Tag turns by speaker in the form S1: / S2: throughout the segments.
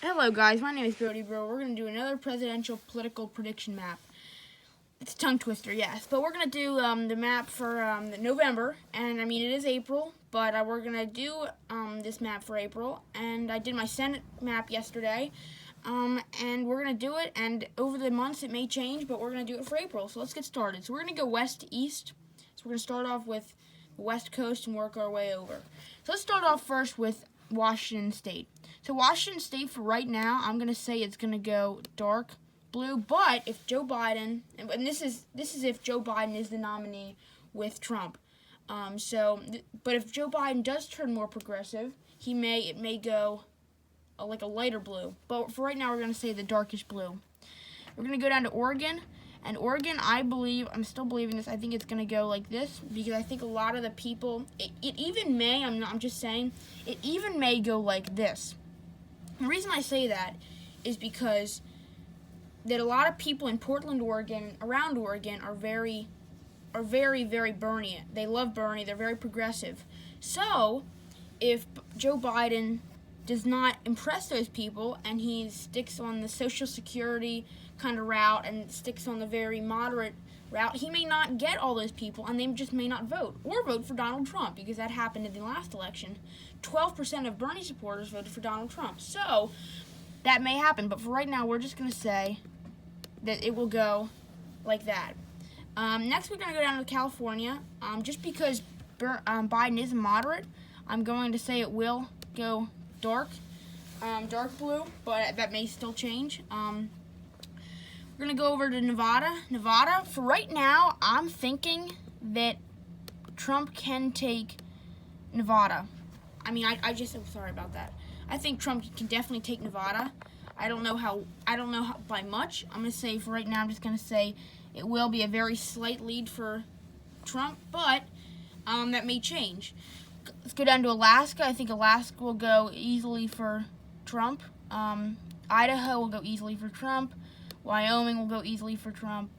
S1: Hello guys, my name is Brody Bro. We're going to do another presidential political prediction map. It's a tongue twister, yes. But we're going to do the map for November. And, it is April. But we're going to do this map for April. And I did my Senate map yesterday. And we're going to do it. And over the months, it may change. But we're going to do it for April. So let's get started. So we're going to go west to east. So we're going to start off with the West Coast and work our way over. So let's start off first with Washington State. So Washington State, for right now, I'm going to say it's going to go dark blue. But if Joe Biden, and this is if Joe Biden is the nominee with Trump. But if Joe Biden does turn more progressive, it may go like a lighter blue. But for right now, we're going to say the darkish blue. We're going to go down to Oregon. And Oregon, I'm still believing this. I think it's going to go like this because I think a lot of the people, it even may, I'm just saying, it even may go like this. The reason I say that is because that a lot of people in Portland, Oregon, around Oregon are very, very Bernie. They love Bernie. They're very progressive. So, if Joe Biden does not impress those people and he sticks on the Social Security kind of route and sticks on the very moderate route, he may not get all those people and they just may not vote or vote for Donald Trump because that happened in the last election. 12% of Bernie supporters voted for Donald Trump. So that may happen, but for right now we're just going to say that it will go like that. Next we're going to go down to California. Just because Biden is a moderate, I'm going to say it will go dark blue, but that may still change. We're going to go over to Nevada. Nevada, for right now, I'm thinking that Trump can take Nevada. I'm sorry about that. I think Trump can definitely take Nevada. I don't know how by much. I'm going to say for right now, I'm just going to say it will be a very slight lead for Trump, but that may change. Let's go down to Alaska. I think Alaska will go easily for Trump. Idaho will go easily for Trump. Wyoming will go easily for Trump.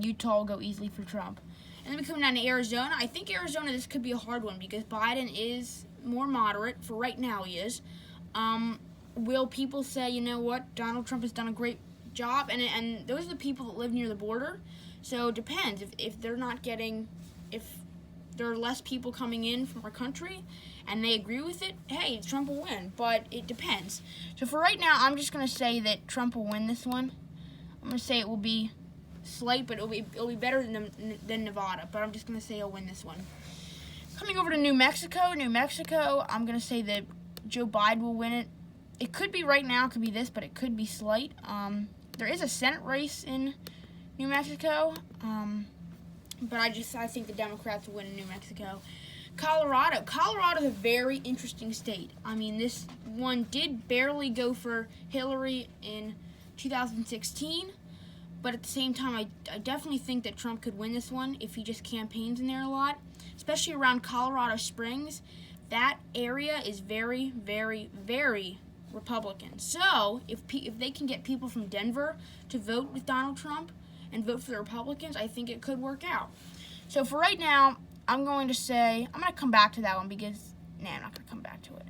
S1: Utah will go easily for Trump. And then we come down to Arizona. I think Arizona, this could be a hard one because Biden is more moderate. For right now, he is. Will people say, you know what, Donald Trump has done a great job? And those are the people that live near the border. So it depends. If there are less people coming in from our country and they agree with it, hey, Trump will win. But it depends. So for right now, I'm just going to say that Trump will win this one. I'm going to say it will be slight, but it'll be better than Nevada. But I'm just going to say he'll win this one. Coming over to New Mexico, I'm going to say that Joe Biden will win it. It could be right now, it could be this, but it could be slight. There is a Senate race in New Mexico. But I think the Democrats will win in New Mexico. Colorado's a very interesting state. This one did barely go for Hillary in 2016, but at the same time, I definitely think that Trump could win this one if he just campaigns in there a lot, especially around Colorado Springs. That area is very, very, very Republican. So if they can get people from Denver to vote with Donald Trump and vote for the Republicans, I think it could work out. So for right now, I'm going to come back to that one because, I'm not going to come back to it.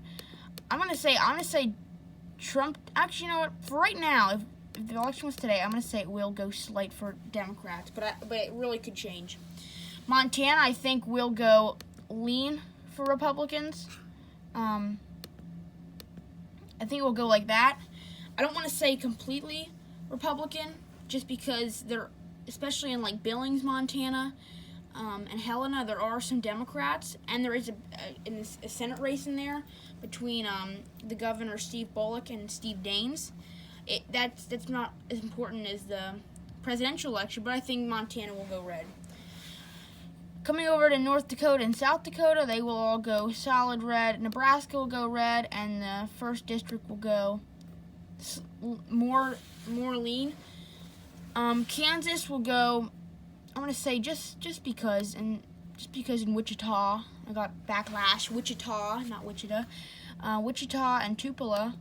S1: I'm going to say Trump, actually, you know what, for right now, if the election was today, I'm going to say it will go slight for Democrats, but it really could change. Montana, I think, will go lean for Republicans. I think it will go like that. I don't want to say completely Republican, just because they're, especially in like Billings, Montana, and Helena, there are some Democrats, and there is a Senate race in there between the governor Steve Bullock and Steve Daines. That's not as important as the presidential election, but I think Montana will go red. Coming over to North Dakota and South Dakota, they will all go solid red. Nebraska will go red, and the 1st District will go more lean. Kansas will go, I'm going to say just because in Wichita, I got backlash, Wichita, not Wichita, Wichita and Tupelo,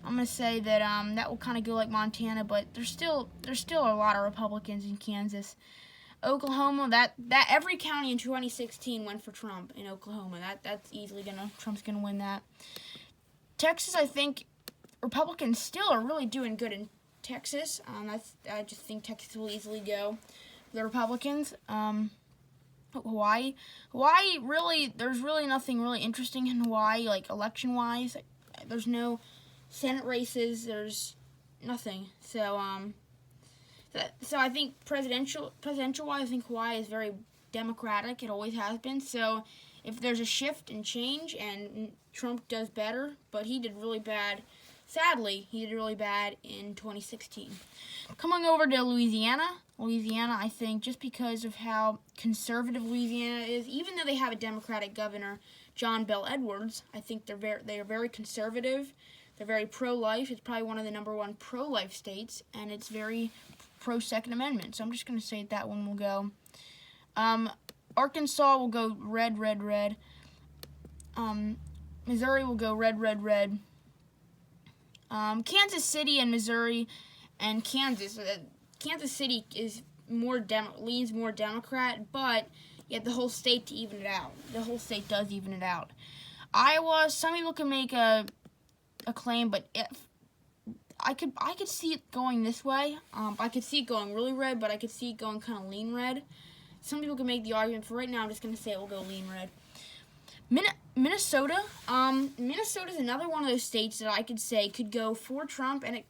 S1: I'm going to say that that will kind of go like Montana, but there's still a lot of Republicans in Kansas. Oklahoma, that every county in 2016 went for Trump in Oklahoma. That's easily Trump's gonna win that. Texas, I think Republicans still are really doing good in Texas. I just think Texas will easily go the Republicans. Hawaii, really, there's really nothing really interesting in Hawaii, like election-wise. There's no Senate races. There's nothing. So I think presidential-wise, I think Hawaii is very Democratic. It always has been. So if there's a shift and change, and Trump does better, but he did really bad. Sadly, he did really bad in 2016. Coming over to Louisiana, I think, just because of how conservative Louisiana is, even though they have a Democratic governor, John Bel Edwards, I think they are very conservative. They're very pro-life. It's probably one of the #1 pro-life states, and it's very pro-Second Amendment. So I'm just going to say that one will go. Arkansas will go red, red, red. Missouri will go red, red, red. Kansas City and Missouri and Kansas. Kansas City is leans more Democrat, but yet the whole state to even it out. The whole state does even it out. Iowa, some people can make a claim, but I could see it going this way. I could see it going really red, but I could see it going kind of lean red. Some people can make the argument. For right now, I'm just going to say it will go lean red. Minnesota. Minnesota is another one of those states that I could say could go for Trump, and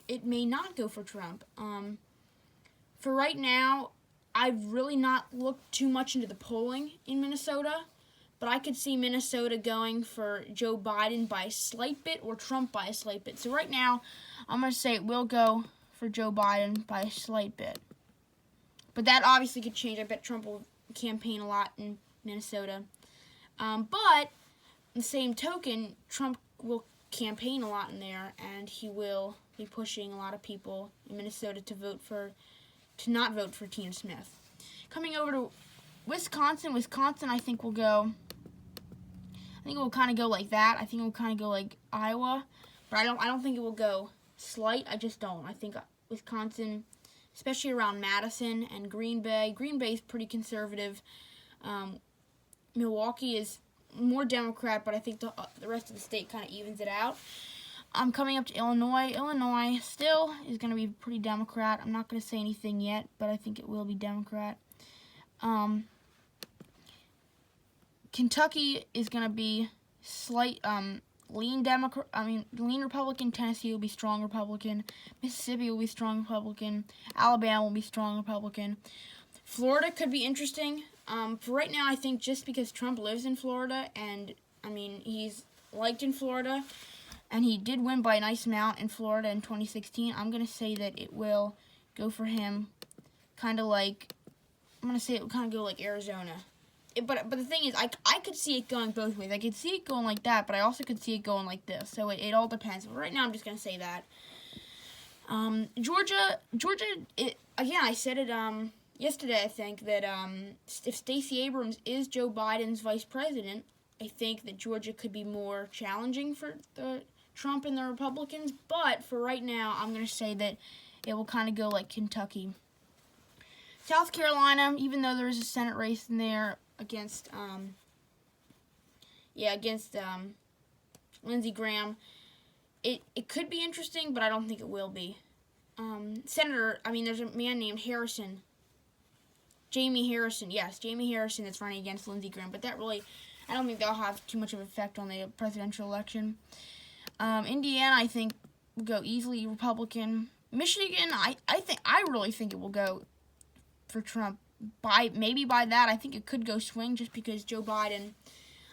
S1: it may not go for Trump. For right now, I've really not looked too much into the polling in Minnesota, but I could see Minnesota going for Joe Biden by a slight bit or Trump by a slight bit. So right now, I'm going to say it will go for Joe Biden by a slight bit. But that obviously could change. I bet Trump will campaign a lot in Minnesota. But in the same token, Trump will campaign a lot in there, and he will be pushing a lot of people in Minnesota to not vote for Tina Smith. Coming over to Wisconsin, I think will go. I think it will kind of go like that. I think it will kind of go like Iowa, but I don't think it will go slight. I just don't. I think Wisconsin, especially around Madison and Green Bay. Green Bay is pretty conservative. Milwaukee is more Democrat, but I think the rest of the state kind of evens it out. I'm coming up to Illinois. Illinois still is going to be pretty Democrat. I'm not going to say anything yet, but I think it will be Democrat. Kentucky is going to be slight lean Democrat. Lean Republican. Tennessee will be strong Republican. Mississippi will be strong Republican. Alabama will be strong Republican. Florida could be interesting. For right now, I think just because Trump lives in Florida, and he's liked in Florida, and he did win by a nice amount in Florida in 2016, I'm going to say that it will go for him kind of like, I'm going to say it will kind of go like Arizona. But the thing is, I could see it going both ways. I could see it going like that, but I also could see it going like this. So it all depends. But right now, I'm just going to say that. Georgia, again, I said it yesterday, I think, that if Stacey Abrams is Joe Biden's vice president, I think that Georgia could be more challenging for Trump and the Republicans. But for right now, I'm going to say that it will kind of go like Kentucky. South Carolina, even though there is a Senate race in there against Lindsey Graham, it could be interesting, but I don't think it will be. There's a man named Harrison. Jamie Harrison that's running against Lindsey Graham, but I don't think that'll have too much of an effect on the presidential election. Indiana, I think, will go easily Republican. Michigan, I really think it will go for Trump. By that, I think it could go swing just because Joe Biden,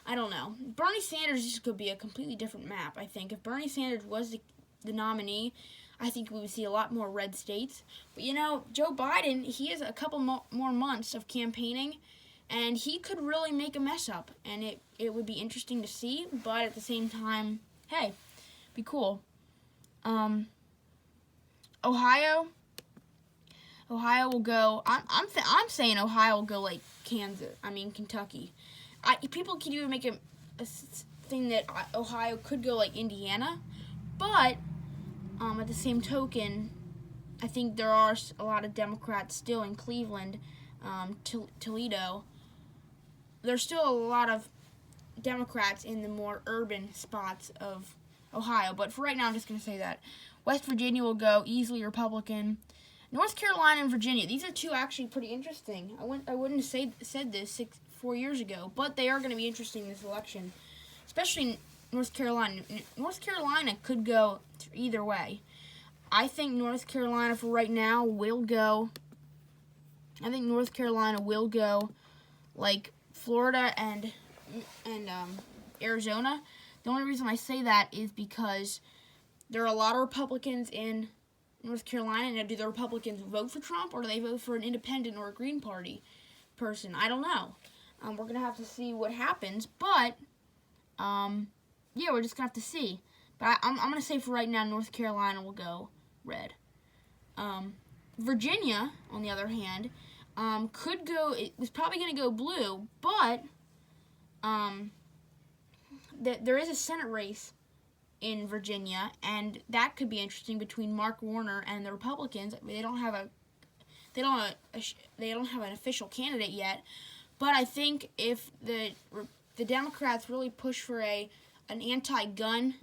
S1: I don't know. Bernie Sanders just could be a completely different map, I think. If Bernie Sanders was the nominee, I think we would see a lot more red states. But, Joe Biden, he has a couple more months of campaigning, and he could really make a mess up. And it would be interesting to see, but at the same time, hey, be cool. Ohio will go, I'm saying Ohio will go like Kentucky. People can even make a thing that Ohio could go like Indiana, but at the same token, I think there are a lot of Democrats still in Cleveland, Toledo. There's still a lot of Democrats in the more urban spots of Ohio. But for right now, I'm just going to say that. West Virginia will go easily Republican. North Carolina and Virginia, these are two actually pretty interesting. I wouldn't have said this 4 years ago, but they are going to be interesting this election, especially North Carolina. North Carolina could go either way. I think North Carolina for right now will go. I think North Carolina will go like Florida and Arizona. The only reason I say that is because there are a lot of Republicans in North Carolina. Now, do the Republicans vote for Trump, or do they vote for an independent or a Green Party person? I don't know. We're going to have to see what happens, but yeah, we're just going to have to see. But I'm going to say for right now, North Carolina will go red. Virginia, on the other hand, could go, it was probably going to go blue, but there is a Senate race in Virginia, and that could be interesting between Mark Warner and the Republicans. They don't have an official candidate yet, but I think if the Democrats really push for an anti-gun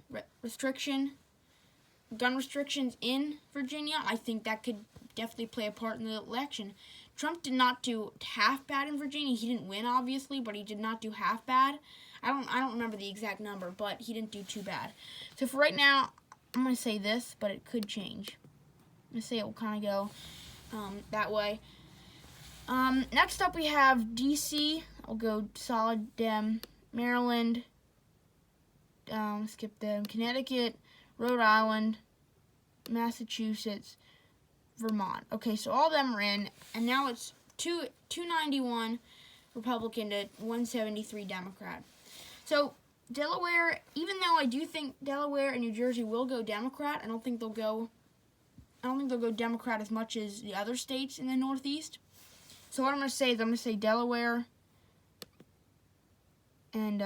S1: gun restrictions in Virginia, I think that could definitely play a part in the election. Trump did not do half bad in Virginia. He didn't win, obviously, but he did not do half bad. I don't remember the exact number, but he didn't do too bad. So for right now, I'm going to say this, but it could change. I'm going to say it will kind of go that way. Next up, we have D.C. I'll go solid Dem. Maryland. Skip them. Connecticut. Rhode Island. Massachusetts. Vermont. Okay, so all of them are in, and now it's 291 Republican to 173 Democrat. So Delaware, even though I do think Delaware and New Jersey will go Democrat, I don't think they'll go Democrat as much as the other states in the Northeast. So what I'm going to say is Delaware and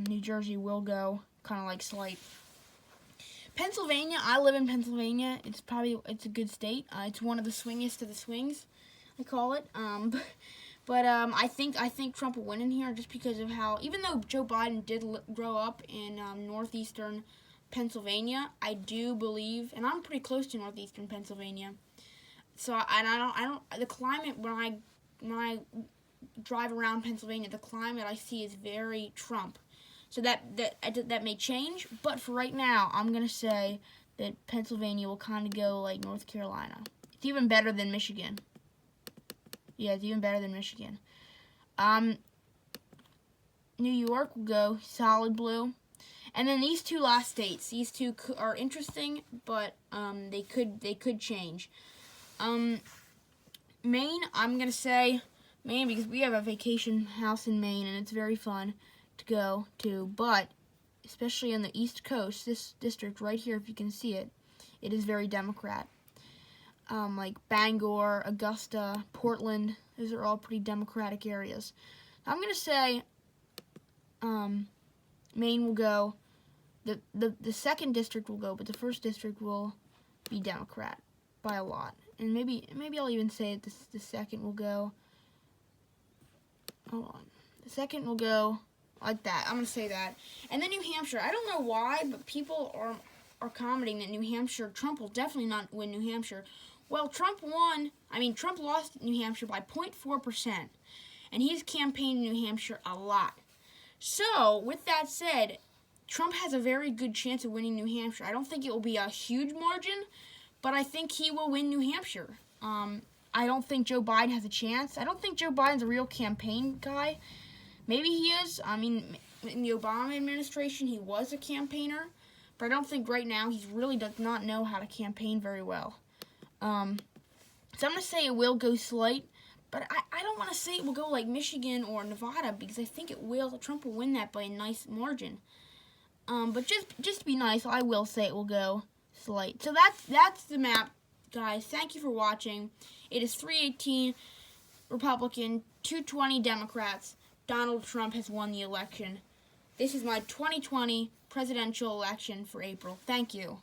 S1: New Jersey will go kind of like slight. Pennsylvania, I live in Pennsylvania. It's a good state. It's one of the swingiest of the swings, I call it. But I think Trump will win in here just because of how, even though Joe Biden did grow up in northeastern Pennsylvania, I do believe, and I'm pretty close to northeastern Pennsylvania. So I don't the climate when I drive around Pennsylvania, the climate I see is very Trump. So that may change, but for right now, I'm going to say that Pennsylvania will kind of go like North Carolina. It's even better than Michigan. Yeah, it's even better than Michigan. New York will go solid blue. And then these two last states, these two are interesting, but they could change. Maine, I'm going to say Maine because we have a vacation house in Maine, and it's very fun to go to, but especially on the East Coast, this district right here, if you can see it, it is very Democrat. Like Bangor, Augusta, Portland, those are all pretty Democratic areas. I'm going to say Maine will go, the second district will go, but the first district will be Democrat by a lot. And maybe I'll even say that the second will go, hold on, the second will go like that. I'm going to say that. And then New Hampshire, I don't know why, but people are commenting that New Hampshire, Trump will definitely not win New Hampshire. Well, Trump lost New Hampshire by 0.4%, and he's campaigned in New Hampshire a lot. So, with that said, Trump has a very good chance of winning New Hampshire. I don't think it will be a huge margin, but I think he will win New Hampshire. I don't think Joe Biden has a chance. I don't think Joe Biden's a real campaign guy. Maybe he is. I mean, in the Obama administration, he was a campaigner, but I don't think right now he really does not know how to campaign very well. So I'm going to say it will go slight, but I don't want to say it will go like Michigan or Nevada because I think Trump will win that by a nice margin. But just to be nice, I will say it will go slight. So that's the map, guys. Thank you for watching. It is 318 Republican, 220 Democrats. Donald Trump has won the election. This is my 2020 presidential election for April. Thank you.